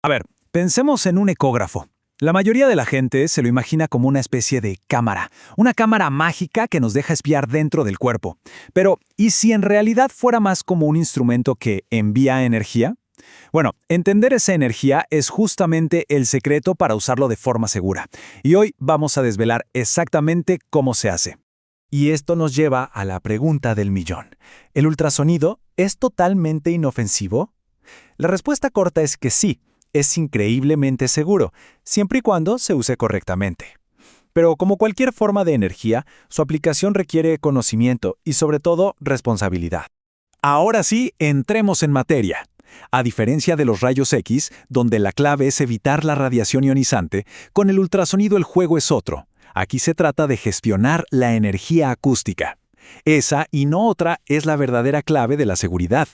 A ver, pensemos en un ecógrafo. La mayoría de la gente se lo imagina como una especie de cámara, una cámara mágica que nos deja espiar dentro del cuerpo. Pero, ¿y si en realidad fuera más como un instrumento que envía energía? Bueno, entender esa energía es justamente el secreto para usarlo de forma segura. Y hoy vamos a desvelar exactamente cómo se hace. Y esto nos lleva a la pregunta del millón. ¿El ultrasonido es totalmente inofensivo? La respuesta corta es que sí, es increíblemente seguro, siempre y cuando se use correctamente. Pero como cualquier forma de energía, su aplicación requiere conocimiento y sobre todo responsabilidad. Ahora sí, entremos en materia. A diferencia de los rayos X, donde la clave es evitar la radiación ionizante, con el ultrasonido el juego es otro. Aquí se trata de gestionar la energía acústica. Esa y no otra es la verdadera clave de la seguridad.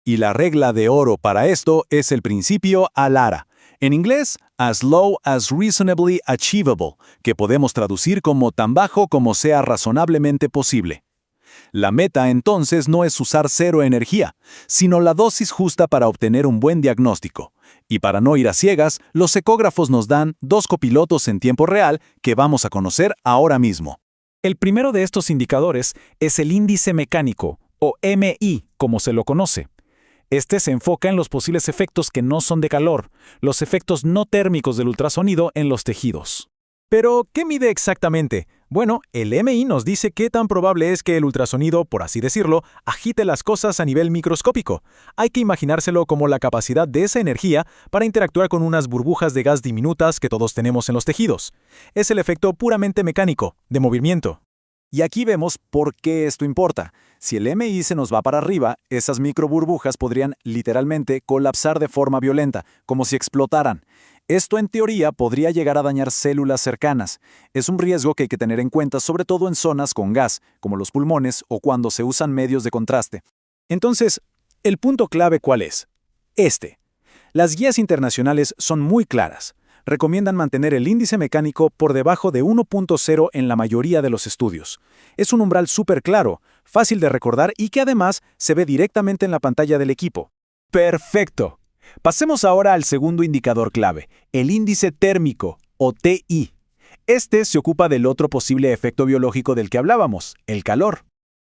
Y la regla de oro para esto es el principio ALARA. En inglés, as low as reasonably achievable, que podemos traducir como tan bajo como sea razonablemente posible. La meta entonces no es usar cero energía, sino la dosis justa para obtener un buen diagnóstico. Y para no ir a ciegas, los ecógrafos nos dan dos copilotos en tiempo real que vamos a conocer ahora mismo. El primero de estos indicadores es el índice mecánico, o MI, como se lo conoce. Este se enfoca en los posibles efectos que no son de calor, los efectos no térmicos del ultrasonido en los tejidos. Pero, ¿qué mide exactamente? Bueno, el MI nos dice qué tan probable es que el ultrasonido, por así decirlo, agite las cosas a nivel microscópico. Hay que imaginárselo como la capacidad de esa energía para interactuar con unas burbujas de gas diminutas que todos tenemos en los tejidos. Es el efecto puramente mecánico, de movimiento. Y aquí vemos por qué esto importa. Si el MI se nos va para arriba, esas microburbujas podrían literalmente colapsar de forma violenta, como si explotaran. Esto en teoría podría llegar a dañar células cercanas. Es un riesgo que hay que tener en cuenta, sobre todo en zonas con gas, como los pulmones o cuando se usan medios de contraste. Entonces, ¿el punto clave cuál es? Las guías internacionales son muy claras. Recomiendan mantener el índice mecánico por debajo de 1.0 en la mayoría de los estudios. Es un umbral súper claro, fácil de recordar y que además se ve directamente en la pantalla del equipo. ¡Perfecto! Pasemos ahora al segundo indicador clave, el índice térmico, o TI. Este se ocupa del otro posible efecto biológico del que hablábamos, el calor.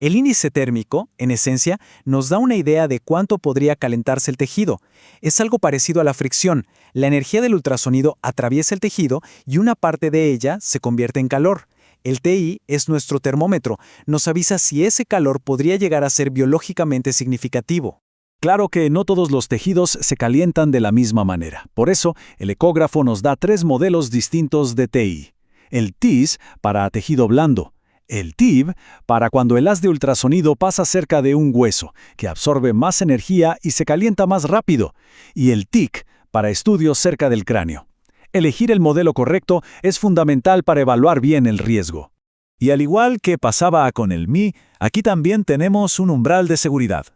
El índice térmico, en esencia, nos da una idea de cuánto podría calentarse el tejido. Es algo parecido a la fricción. La energía del ultrasonido atraviesa el tejido y una parte de ella se convierte en calor. El TI es nuestro termómetro. Nos avisa si ese calor podría llegar a ser biológicamente significativo. Claro que no todos los tejidos se calientan de la misma manera. Por eso, el ecógrafo nos da tres modelos distintos de TI. El TIS para tejido blando. El TIB para cuando el haz de ultrasonido pasa cerca de un hueso, que absorbe más energía y se calienta más rápido. Y el TIC para estudios cerca del cráneo. Elegir el modelo correcto es fundamental para evaluar bien el riesgo. Y al igual que pasaba con el MI, aquí también tenemos un umbral de seguridad.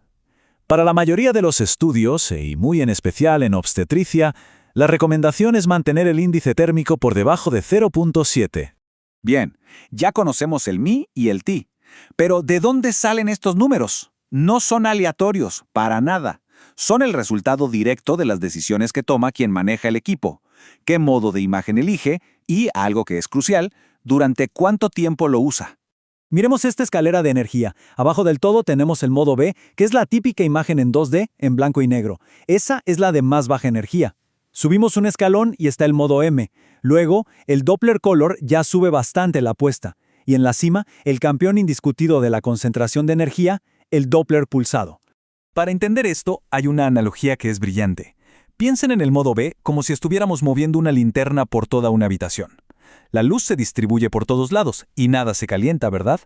Para la mayoría de los estudios, y muy en especial en obstetricia, la recomendación es mantener el índice térmico por debajo de 0.7. Bien, ya conocemos el MI y el TI. Pero ¿de dónde salen estos números? No son aleatorios, para nada. Son el resultado directo de las decisiones que toma quien maneja el equipo, qué modo de imagen elige y, algo que es crucial, durante cuánto tiempo lo usa. Miremos esta escalera de energía. Abajo del todo tenemos el modo B, que es la típica imagen en 2D, en blanco y negro. Esa es la de más baja energía. Subimos un escalón y está el modo M. Luego, el Doppler Color ya sube bastante la apuesta. Y en la cima, el campeón indiscutido de la concentración de energía, el Doppler pulsado. Para entender esto, hay una analogía que es brillante. Piensen en el modo B como si estuviéramos moviendo una linterna por toda una habitación. La luz se distribuye por todos lados y nada se calienta, ¿verdad?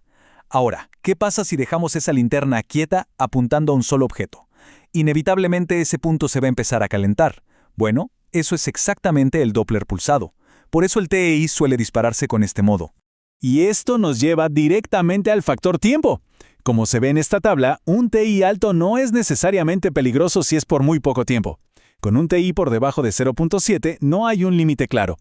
Ahora, ¿qué pasa si dejamos esa linterna quieta apuntando a un solo objeto? Inevitablemente ese punto se va a empezar a calentar. Bueno, eso es exactamente el Doppler pulsado. Por eso el TI suele dispararse con este modo. Y esto nos lleva directamente al factor tiempo. Como se ve en esta tabla, un TI alto no es necesariamente peligroso si es por muy poco tiempo. Con un TI por debajo de 0.7 no hay un límite claro.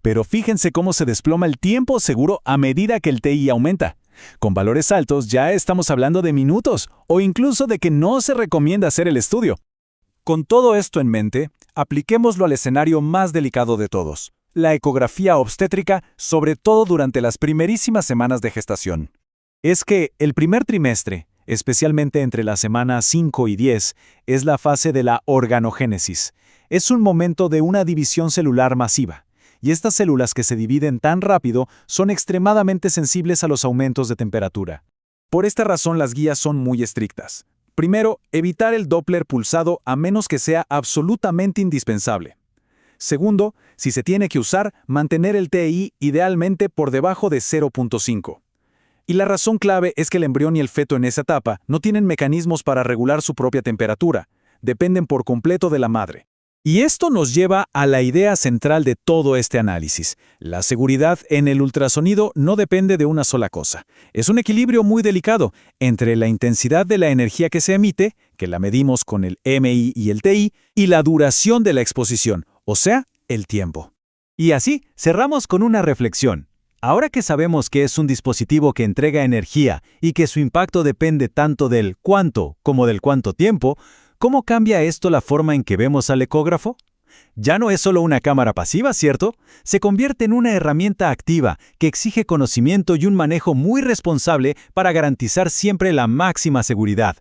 Pero fíjense cómo se desploma el tiempo seguro a medida que el TI aumenta. Con valores altos ya estamos hablando de minutos o incluso de que no se recomienda hacer el estudio. Con todo esto en mente, apliquémoslo al escenario más delicado de todos, la ecografía obstétrica, sobre todo durante las primerísimas semanas de gestación. Es que el primer trimestre, especialmente entre las semanas 5 y 10, es la fase de la organogénesis. Es un momento de una división celular masiva, y estas células que se dividen tan rápido son extremadamente sensibles a los aumentos de temperatura. Por esta razón las guías son muy estrictas. Primero, evitar el Doppler pulsado a menos que sea absolutamente indispensable. Segundo, si se tiene que usar, mantener el TI idealmente por debajo de 0.5. Y la razón clave es que el embrión y el feto en esa etapa no tienen mecanismos para regular su propia temperatura, dependen por completo de la madre. Y esto nos lleva a la idea central de todo este análisis. La seguridad en el ultrasonido no depende de una sola cosa. Es un equilibrio muy delicado entre la intensidad de la energía que se emite, que la medimos con el MI y el TI, y la duración de la exposición, o sea, el tiempo. Y así, cerramos con una reflexión. Ahora que sabemos que es un dispositivo que entrega energía y que su impacto depende tanto del cuánto como del cuánto tiempo, ¿cómo cambia esto la forma en que vemos al ecógrafo? Ya no es solo una cámara pasiva, ¿cierto? Se convierte en una herramienta activa que exige conocimiento y un manejo muy responsable para garantizar siempre la máxima seguridad.